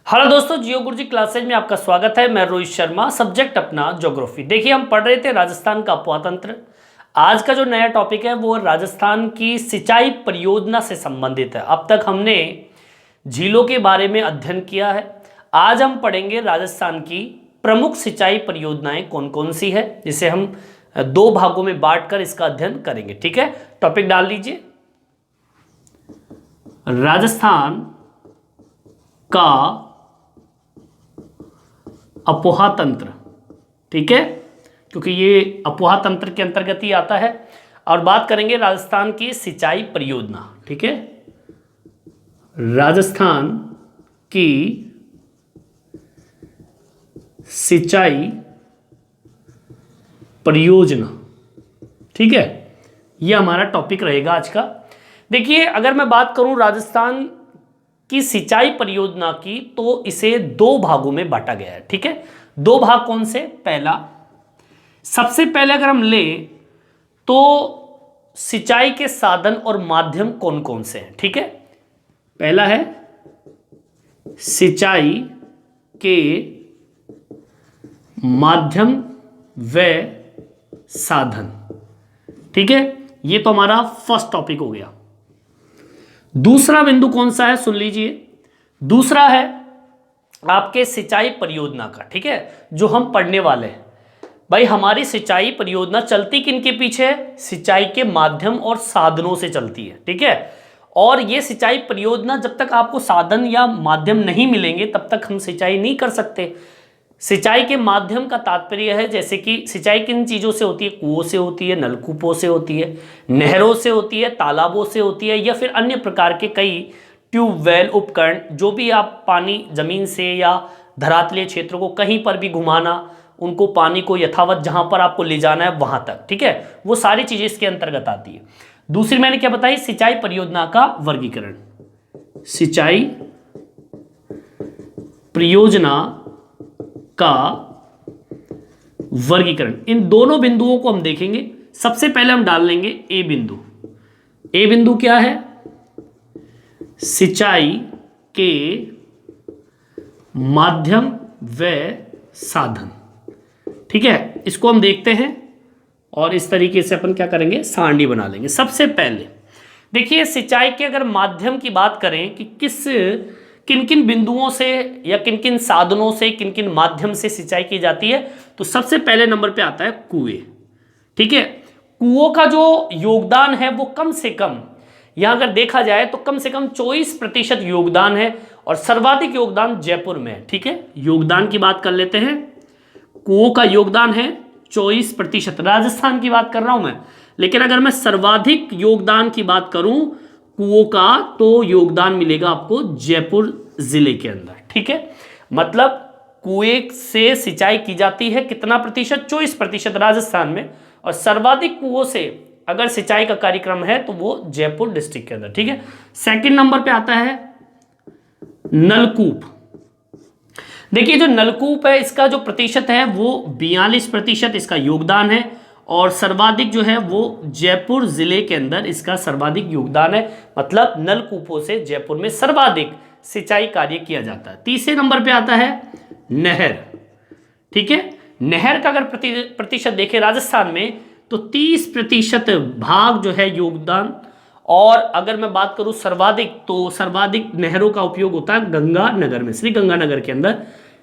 Hello दोस्तों, जियो गुरुजी classes में आपका स्वागत है। मैं रोहित शर्मा, सब्जेक्ट अपना ज्योग्राफी। देखिए, हम पढ़ रहे थे राजस्थान का अफवाह। आज का जो नया टॉपिक है वो राजस्थान की सिंचाई परियोजना से संबंधित है। अब तक हमने झीलों के बारे में अध्ययन किया है। आज हम पढ़ेंगे राजस्थान की प्रमुख सिंचाई परियोजनाएं कौन कौन सी है, जिसे हम दो भागों में बांटकर इसका अध्ययन करेंगे। ठीक है, टॉपिक डाल लीजिए, राजस्थान का अपोहा तंत्र। ठीक है, क्योंकि ये अपोहा तंत्र के अंतर्गत ही आता है। और बात करेंगे राजस्थान की सिंचाई परियोजना। ठीक है, राजस्थान की सिंचाई परियोजना। ठीक है, ये हमारा टॉपिक रहेगा आज का। देखिए, अगर मैं बात करूं राजस्थान की सिंचाई परियोजना की, तो इसे दो भागों में बांटा गया है। ठीक है, दो भाग कौन से? पहला, सबसे पहले अगर हम ले तो सिंचाई के साधन और माध्यम कौन कौन से हैं। ठीक है, पहला है सिंचाई के माध्यम व साधन। ठीक है, ये तो हमारा फर्स्ट टॉपिक हो गया। दूसरा बिंदु कौन सा है, सुन लीजिए। दूसरा है आपके सिंचाई परियोजना का। ठीक है, जो हम पढ़ने वाले हैं। भाई, हमारी सिंचाई परियोजना चलती किन के पीछे है? सिंचाई के माध्यम और साधनों से चलती है। ठीक है, और ये सिंचाई परियोजना, जब तक आपको साधन या माध्यम नहीं मिलेंगे तब तक हम सिंचाई नहीं कर सकते। सिंचाई के माध्यम का तात्पर्य है, जैसे कि सिंचाई किन चीज़ों से होती है? कुओं से होती है, नलकूपों से होती है, नहरों से होती है, तालाबों से होती है, या फिर अन्य प्रकार के कई ट्यूबवेल उपकरण, जो भी आप पानी जमीन से या धरातलीय क्षेत्र को कहीं पर भी घुमाना, उनको पानी को यथावत जहां पर आपको ले जाना है वहां तक। ठीक है, वो सारी चीजें इसके अंतर्गत आती है। दूसरी मैंने क्या बताई? सिंचाई परियोजना का वर्गीकरण। सिंचाई परियोजना का वर्गीकरण, इन दोनों बिंदुओं को हम देखेंगे। सबसे पहले हम डाल लेंगे ए बिंदु। ए बिंदु क्या है? सिंचाई के माध्यम व साधन। ठीक है, इसको हम देखते हैं और इस तरीके से अपन क्या करेंगे, सारणी बना लेंगे। सबसे पहले देखिए, सिंचाई के अगर माध्यम की बात करें कि किन किन बिंदुओं से या किन किन साधनों से, किन किन माध्यम से सिंचाई की जाती है, तो सबसे पहले नंबर पे आता है कुएं। ठीक है, कुओं का जो योगदान है वो कम से कम, यहां अगर देखा जाए तो कम से कम 24% योगदान है, और सर्वाधिक योगदान जयपुर में है। ठीक है, योगदान की बात कर लेते हैं। कुओं का योगदान है 24%। राजस्थान की बात कर रहा हूं मैं, लेकिन अगर मैं सर्वाधिक योगदान की बात करूं कुओं का, तो योगदान मिलेगा आपको जयपुर जिले के अंदर। ठीक है, मतलब कुएं से सिंचाई की जाती है कितना प्रतिशत? 24% राजस्थान में। और सर्वाधिक कुओं से अगर सिंचाई का कार्यक्रम है तो वो जयपुर डिस्ट्रिक्ट के अंदर। ठीक है, सेकंड नंबर पे आता है नलकूप। देखिए, जो नलकूप है इसका जो प्रतिशत है वो 42% इसका योगदान है, और सर्वाधिक जो है वो जयपुर जिले के अंदर इसका सर्वाधिक योगदान है। मतलब नलकूपों से जयपुर में सर्वाधिक सिंचाई कार्य किया जाता है। तीसरे नंबर पे आता है नहर। ठीक है, नहर का अगर प्रतिशत देखें राजस्थान में, तो 30% भाग जो है योगदान। और अगर मैं बात करूं सर्वाधिक, तो सर्वाधिक नहरों का उपयोग होता है गंगानगर में, श्री गंगानगर के अंदर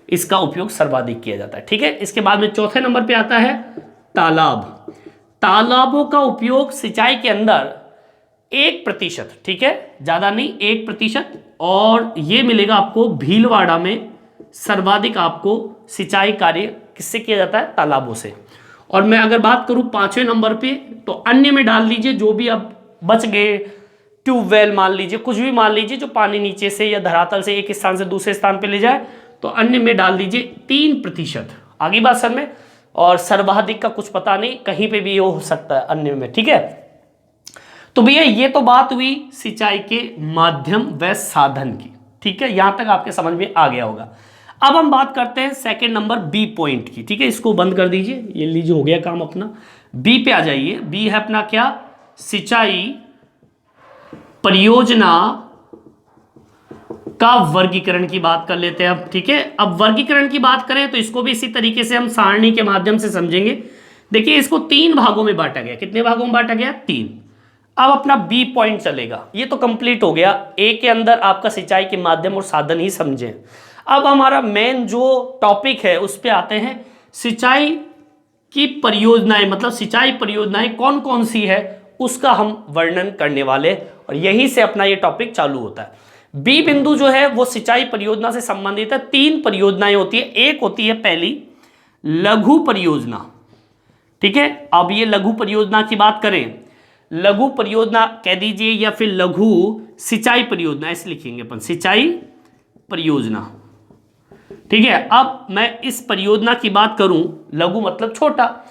इसका उपयोग सर्वाधिक किया जाता है। ठीक है, इसके बाद में चौथे नंबर पे आता है तालाब। तालाबों का उपयोग सिंचाई के अंदर 1%। ठीक है, ज्यादा नहीं, 1%। और ये मिलेगा आपको भीलवाड़ा में। सर्वाधिक आपको सिंचाई कार्य किससे किया जाता है? तालाबों से। और मैं अगर बात करूं पांचवें नंबर पे, तो अन्य में डाल लीजिए, जो भी अब बच गए, ट्यूबवेल मान लीजिए, कुछ भी मान लीजिए जो पानी नीचे से या धरातल से एक स्थान से दूसरे स्थान पे ले जाए, तो अन्य में डाल दीजिए 3%। आगे बात सर में, और सर्वाधिक का कुछ पता नहीं, कहीं पे भी हो सकता है अन्य में। ठीक है, तो भैया ये तो बात हुई सिंचाई के माध्यम व साधन की। ठीक है, यहां तक आपके समझ में आ गया होगा। अब हम बात करते हैं सेकंड नंबर बी पॉइंट की। ठीक है, इसको बंद कर दीजिए, ये लीजिए, हो गया काम अपना। बी पे आ जाइए। बी है अपना क्या? सिंचाई परियोजना का वर्गीकरण की बात कर लेते हैं अब। ठीक है, अब वर्गीकरण की बात करें तो इसको भी इसी तरीके से हम सारणी के माध्यम से समझेंगे। देखिए इसको 3 भागों में बांटा गया। कितने भागों में बांटा गया? 3। अब अपना बी पॉइंट चलेगा। ये तो कंप्लीट हो गया। ए के अंदर आपका सिंचाई के माध्यम और साधन ही समझें। अब हमारा मेन जो टॉपिक है उस पे आते हैं। सिंचाई की परियोजनाएं, मतलब सिंचाई परियोजनाएं कौन कौन सी है उसका हम वर्णन करने वाले, और यहीं से अपना ये टॉपिक चालू होता है। बी बिंदु जो है वो सिंचाई परियोजना से संबंधित है। 3 परियोजनाएं होती है। एक होती है पहली लघु परियोजना। ठीक है, अब ये लघु परियोजना की बात करें, लघु परियोजना कह दीजिए या फिर लघु सिंचाई परियोजना, ऐसे लिखेंगे अपन, सिंचाई परियोजना। ठीक है, अब मैं इस परियोजना की बात करूं, लघु मतलब छोटा,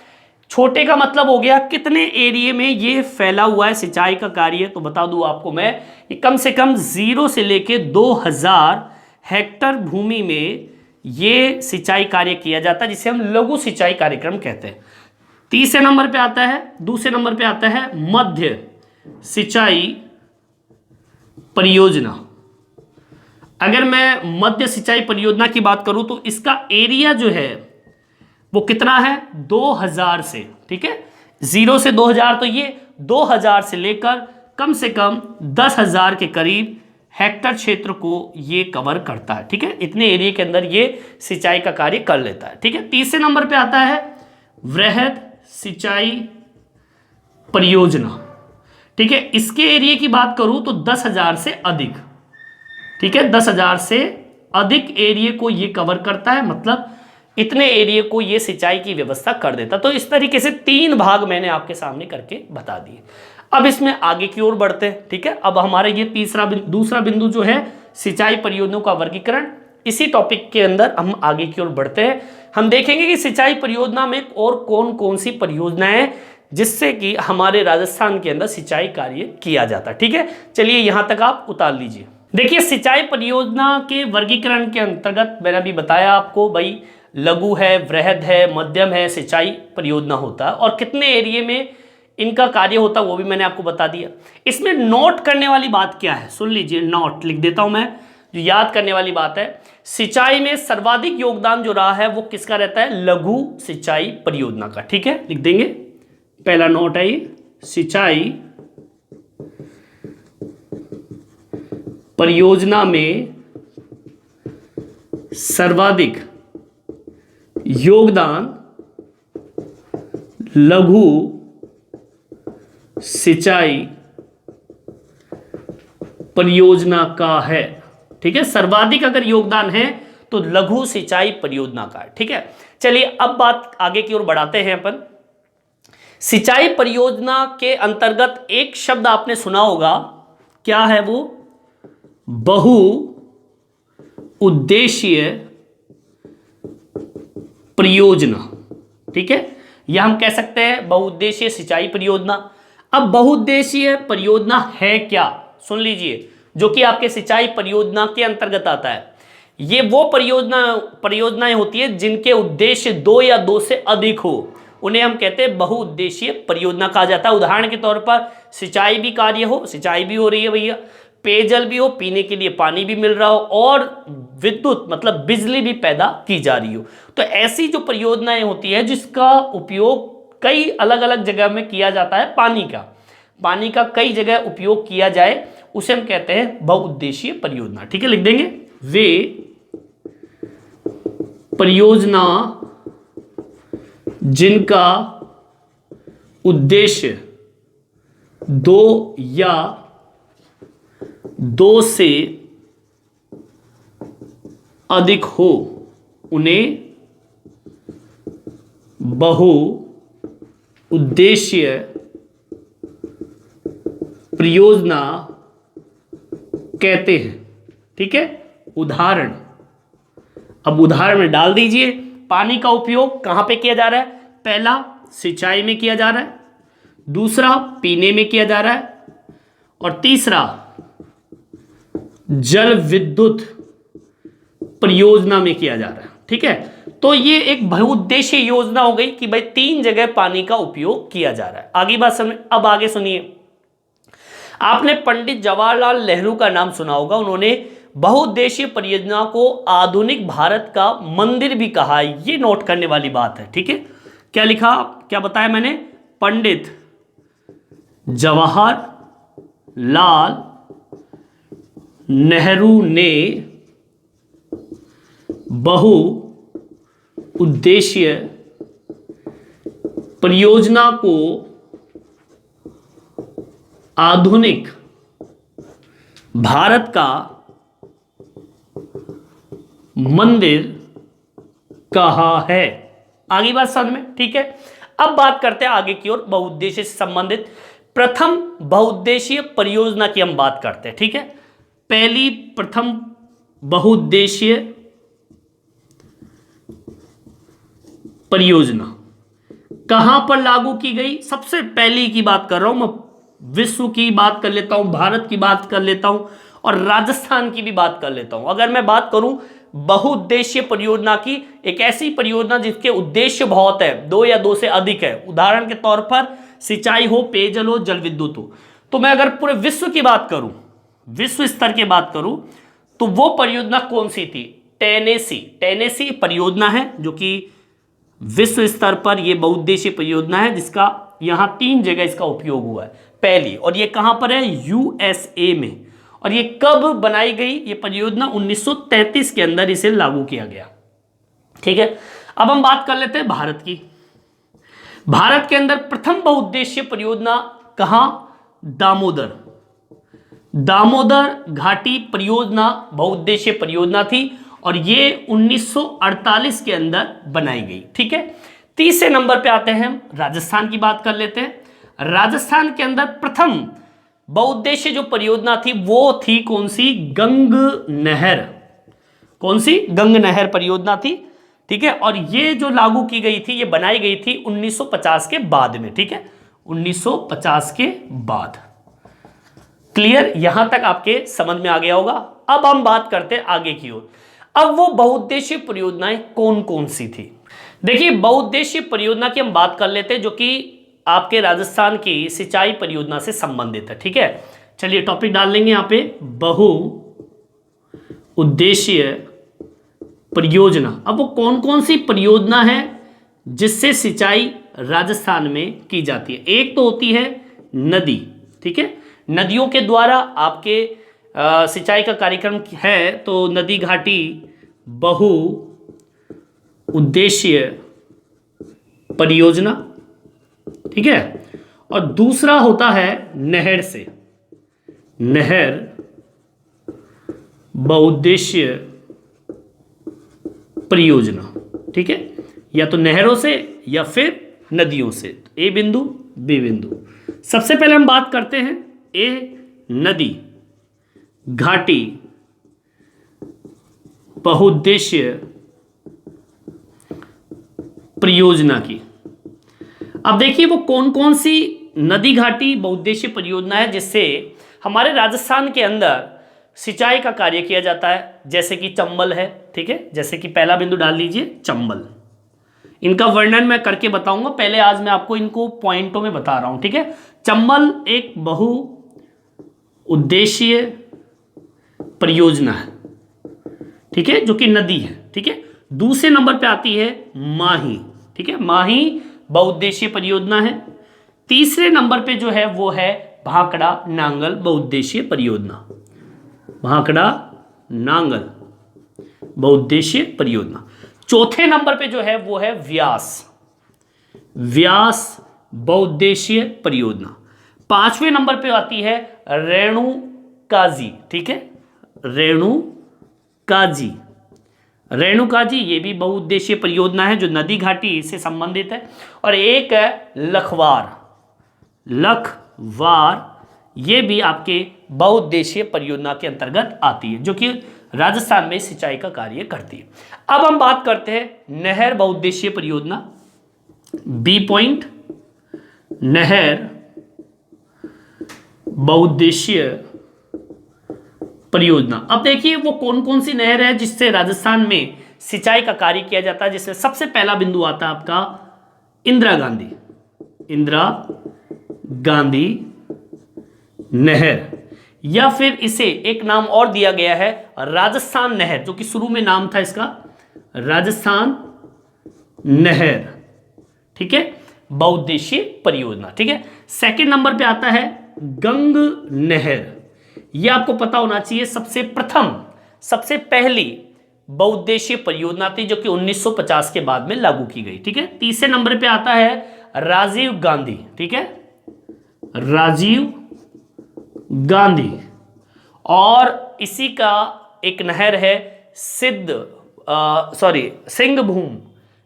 छोटे का मतलब हो गया कितने एरिया में ये फैला हुआ है सिंचाई का कार्य। तो बता दूं आपको मैं, ये कम से कम 0 से लेके 2000 हेक्टर भूमि में ये सिंचाई कार्य किया जाता है, जिसे हम लघु सिंचाई कार्यक्रम कहते हैं। तीसरे नंबर पे आता है, दूसरे नंबर पे आता है मध्य सिंचाई परियोजना। अगर मैं मध्य सिंचाई परियोजना की बात करूं तो इसका एरिया जो है वो कितना है? 2000 से। ठीक है, 0 से 2000, तो ये 2000 से लेकर कम से कम 10,000 के करीब हेक्टर क्षेत्र को ये कवर करता है। ठीक है, इतने एरिया के अंदर ये सिंचाई का कार्य कर लेता है। ठीक है, तीसरे नंबर पे आता है वृहद सिंचाई परियोजना। ठीक है, इसके एरिया की बात करूं तो 10,000 से अधिक। ठीक है, 10,000 से अधिक एरिया को ये कवर करता है, मतलब इतने एरिया को ये सिंचाई की व्यवस्था कर देता। तो इस तरीके से 3 भाग मैंने आपके सामने करके बता दिए। अब इसमें आगे की ओर बढ़ते हैं। ठीक है, अब हमारे ये दूसरा बिंदु जो है सिंचाई परियोजनाओं का वर्गीकरण, इसी टॉपिक के अंदर हम आगे की ओर बढ़ते हैं। हम देखेंगे कि सिंचाई परियोजना में और कौन कौन सी परियोजनाएं हैं जिससे कि हमारे राजस्थान के अंदर सिंचाई कार्य किया जाता है। ठीक है, चलिए यहां तक आप उतार लीजिए। देखिए सिंचाई परियोजना के वर्गीकरण के अंतर्गत मैंने अभी बताया आपको, भाई लघु है, वृहद है, मध्यम है, सिंचाई परियोजना होता है, और कितने एरिया में इनका कार्य होता है वो भी मैंने आपको बता दिया। इसमें नोट करने वाली बात क्या है, सुन लीजिए, नोट लिख देता हूं मैं, जो याद करने वाली बात है। सिंचाई में सर्वाधिक योगदान जो रहा है वो किसका रहता है? लघु सिंचाई परियोजना का। ठीक है, लिख देंगे, पहला नोट है ये, सिंचाई परियोजना में सर्वाधिक योगदान लघु सिंचाई परियोजना का है। ठीक है, सर्वाधिक अगर योगदान है तो लघु सिंचाई परियोजना का है। ठीक है, चलिए अब बात आगे की ओर बढ़ाते हैं अपन। सिंचाई परियोजना के अंतर्गत एक शब्द आपने सुना होगा, क्या है वो? बहु उद्देशीय परियोजना। ठीक है, या हम कह सकते हैं बहुउद्देशीय सिंचाई परियोजना। अब बहुउद्देशीय परियोजना है क्या, सुन लीजिए, जो कि आपके सिंचाई परियोजना के अंतर्गत आता है। ये वो परियोजनाएं होती है जिनके उद्देश्य 2 या 2 से अधिक हो, उन्हें हम कहते हैं बहुउद्देशीय परियोजना कहा जाता है। उदाहरण के तौर पर सिंचाई भी कार्य हो, सिंचाई भी हो रही है भैया, पेयजल भी हो, पीने के लिए पानी भी मिल रहा हो, और विद्युत मतलब बिजली भी पैदा की जा रही हो। तो ऐसी जो परियोजनाएं होती है जिसका उपयोग कई अलग अलग जगह में किया जाता है, पानी का कई जगह उपयोग किया जाए, उसे हम कहते हैं बहुउद्देशीय परियोजना। ठीक है, लिख देंगे, वे परियोजना जिनका उद्देश्य 2 या 2 से अधिक हो, उन्हें बहुउद्देशीय परियोजना कहते हैं। ठीक है, उदाहरण, अब उदाहरण में डाल दीजिए। पानी का उपयोग कहां पे किया जा रहा है? पहला सिंचाई में किया जा रहा है, दूसरा पीने में किया जा रहा है, और तीसरा जल विद्युत परियोजना में किया जा रहा है। ठीक है, तो ये एक बहुउद्देशीय योजना हो गई कि भाई 3 जगह पानी का उपयोग किया जा रहा है। आगे बात समझ, अब आगे सुनिए। आपने पंडित जवाहरलाल नेहरू का नाम सुना होगा, उन्होंने बहुउद्देशीय परियोजना को आधुनिक भारत का मंदिर भी कहा है, ये नोट करने वाली बात है। ठीक है, क्या लिखा, क्या बताया मैंने, पंडित जवाहरलाल नेहरू ने बहुउद्देशीय परियोजना को आधुनिक भारत का मंदिर कहा है। आगे बात समझ में, ठीक है। अब बात करते हैं आगे की ओर, बहुउद्देशीय से संबंधित प्रथम बहुउद्देशीय परियोजना की हम बात करते हैं। ठीक है, पहली प्रथम बहुउद्देशीय परियोजना कहां पर लागू की गई? सबसे पहली की बात कर रहा हूं मैं, विश्व की बात कर लेता हूं, भारत की बात कर लेता हूं और राजस्थान की भी बात कर लेता हूं। अगर मैं बात करूं बहुउद्देशीय परियोजना की, एक ऐसी परियोजना जिसके उद्देश्य बहुत है, दो या दो से अधिक है, उदाहरण के तौर पर सिंचाई हो, पेयजल हो, जल विद्युत हो, तो मैं अगर पूरे विश्व की बात करूं, विश्व स्तर की बात करूं, तो वो परियोजना कौन सी थी? टेनेसी परियोजना है, जो कि विश्व स्तर पर यह बहुउद्देशीय परियोजना है, जिसका यहां 3 जगह इसका उपयोग हुआ है। पहली, और ये कहां पर है? यूएसए में। और ये कब बनाई गई? ये परियोजना 1933 के अंदर इसे लागू किया गया। ठीक है, अब हम बात कर लेते हैं भारत की। भारत के अंदर प्रथम बहुउद्देशीय परियोजना कहां? दामोदर घाटी परियोजना बहुउद्देशीय परियोजना थी और ये 1948 के अंदर बनाई गई। ठीक है, तीसरे नंबर पे आते हैं हम, राजस्थान की बात कर लेते हैं। राजस्थान के अंदर प्रथम बहुउद्देशीय जो परियोजना थी वो थी कौन सी? गंग नहर। कौन सी? गंग नहर परियोजना थी। ठीक है, और ये जो लागू की गई थी, ये बनाई गई थी 1950 के बाद में। ठीक है, 1950 के बाद। क्लियर, यहां तक आपके समझ में आ गया होगा। अब हम बात करते हैं आगे की ओर। अब वो बहुउद्देशीय परियोजनाएं कौन कौन सी थी? देखिए, बहुउद्देशीय परियोजना की हम बात कर लेते हैं, जो कि आपके राजस्थान की सिंचाई परियोजना से संबंधित है। ठीक है, चलिए टॉपिक डाल लेंगे यहां पे, बहुउद्देशीय परियोजना। अब वो कौन कौन सी परियोजना है जिससे सिंचाई राजस्थान में की जाती है? एक तो होती है नदी। ठीक है, नदियों के द्वारा आपके सिंचाई का कार्यक्रम है, तो नदी घाटी बहुउद्देशीय परियोजना। ठीक है, और दूसरा होता है नहर से, नहर बहुउद्देशीय परियोजना। ठीक है, या तो नहरों से या फिर नदियों से, ए बिंदु बी बिंदु। सबसे पहले हम बात करते हैं ए नदी घाटी बहुउद्देशीय परियोजना की। अब देखिए वो कौन कौन सी नदी घाटी बहुउद्देशीय परियोजना है जिससे हमारे राजस्थान के अंदर सिंचाई का कार्य किया जाता है। जैसे कि चंबल है। ठीक है, जैसे कि पहला बिंदु डाल लीजिए चंबल। इनका वर्णन मैं करके बताऊंगा, पहले आज मैं आपको इनको पॉइंटों में बता रहा हूं। ठीक है, चंबल एक बहुउद्देशीय परियोजना है। ठीक है, जो कि नदी है। ठीक है, दूसरे नंबर पे आती है माही। ठीक है, माही बहुउद्देशीय परियोजना है। तीसरे नंबर पे जो है वो है भाखड़ा नांगल बहुउद्देशीय परियोजना। भाखड़ा नांगल बहुउद्देशीय परियोजना। चौथे नंबर पे जो है वो है व्यास बहुउद्देशीय परियोजना। पांचवें नंबर पे आती है रेणुकाजी। ठीक है, रेणुकाजी ये भी बहुउद्देशीय परियोजना है जो नदी घाटी से संबंधित है। और एक है लखवार, ये भी आपके बहुउद्देशीय परियोजना के अंतर्गत आती है, जो कि राजस्थान में सिंचाई का कार्य करती है। अब हम बात करते हैं नहर बहुउद्देशीय परियोजना, बी पॉइंट, नहर बहुउद्देशीय परियोजना। अब देखिए वो कौन कौन सी नहर है जिससे राजस्थान में सिंचाई का कार्य किया जाता है, जिसमें सबसे पहला बिंदु आता है आपका इंदिरा गांधी नहर, या फिर इसे एक नाम और दिया गया है राजस्थान नहर, जो कि शुरू में नाम था इसका राजस्थान नहर, ठीक है, बहुउद्देशीय परियोजना। ठीक है, सेकंड नंबर पे आता है गंग नहर। यह आपको पता होना चाहिए, सबसे पहली बहुउद्देशीय परियोजना थी जो कि 1950 के बाद में लागू की गई। ठीक है, तीसरे नंबर पे आता है राजीव गांधी। ठीक है, राजीव गांधी। और इसी का एक नहर है सिंघभूम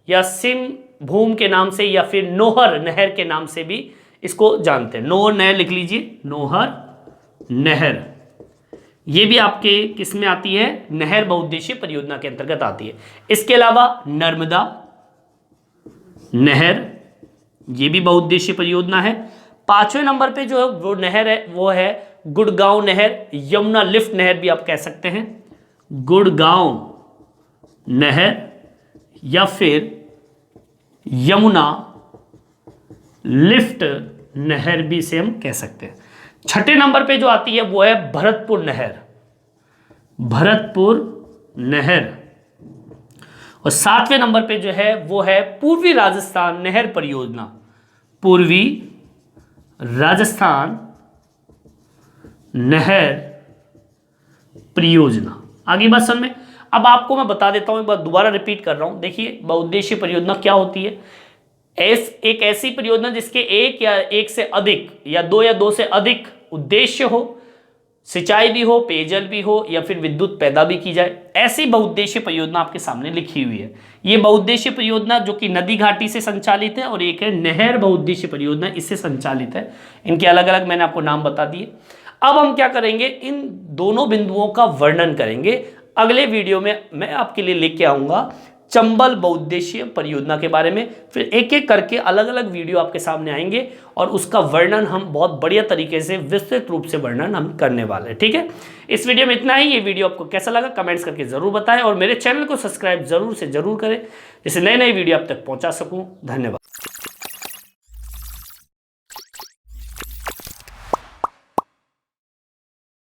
या सिंघभूम के नाम से, या फिर नोहर नहर के नाम से भी इसको जानते हैं। नोहर नहर लिख लीजिए, नोहर नहर। ये भी आपके किस में आती है, नहर बहुउद्देशीय परियोजना के अंतर्गत आती है। इसके अलावा नर्मदा नहर, ये भी बहुउद्देशीय परियोजना है। पांचवें नंबर पे जो वो नहर है वो है गुड़गांव नहर, यमुना लिफ्ट नहर भी आप कह सकते हैं, गुड़गांव नहर या फिर यमुना लिफ्ट नहर भी इसे हम कह सकते हैं। छठे नंबर पे जो आती है वो है भरतपुर नहर, भरतपुर नहर। और सातवें नंबर पे जो है वो है पूर्वी राजस्थान नहर परियोजना, पूर्वी राजस्थान नहर परियोजना। आगे बात समझ में। अब आपको मैं बता देता हूं, एक बार दोबारा रिपीट कर रहा हूं। देखिए, बहुउद्देशीय परियोजना क्या होती है? एक ऐसी परियोजना जिसके एक या एक से अधिक या दो से अधिक उद्देश्य हो, सिंचाई भी हो, पेयजल भी हो, या फिर विद्युत पैदा भी की जाए, ऐसी बहुउद्देशीय परियोजना आपके सामने लिखी हुई है। ये बहुउद्देशीय परियोजना जो कि नदी घाटी से संचालित है, और एक है नहर बहुउद्देशीय परियोजना, इससे संचालित है। इनके अलग अलग मैंने आपको नाम बता दिए। अब हम क्या करेंगे, इन दोनों बिंदुओं का वर्णन करेंगे। अगले वीडियो में मैं आपके लिए लेके आऊंगा चंबल बहुउद्देशीय परियोजना के बारे में। फिर एक एक करके अलग अलग वीडियो आपके सामने आएंगे और उसका वर्णन हम बहुत बढ़िया तरीके से, विस्तृत रूप से वर्णन हम करने वाले हैं। ठीक है, इस वीडियो में इतना ही। ये वीडियो आपको कैसा लगा कमेंट्स करके जरूर बताएं, और मेरे चैनल को सब्सक्राइब जरूर से जरूर करें, जिससे नए नए वीडियो आप तक पहुंचा सकूं। धन्यवाद।